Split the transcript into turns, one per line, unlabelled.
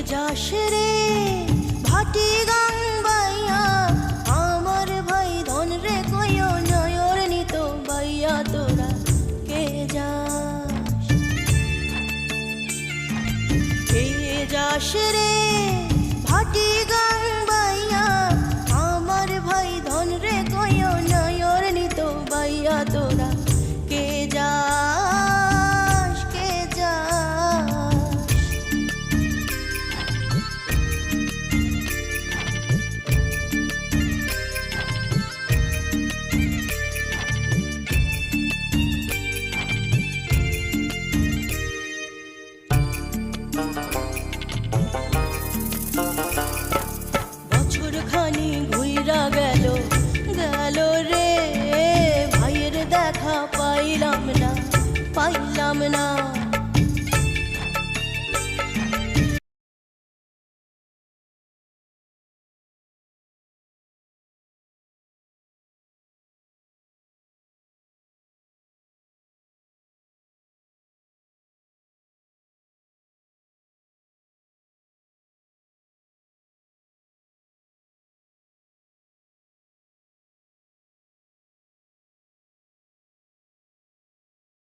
যাস রে ভাটি গান বাইয়া আমার ভাই ধন রে কইও নয়র নিত বাইয়া তোরা কে যাস রে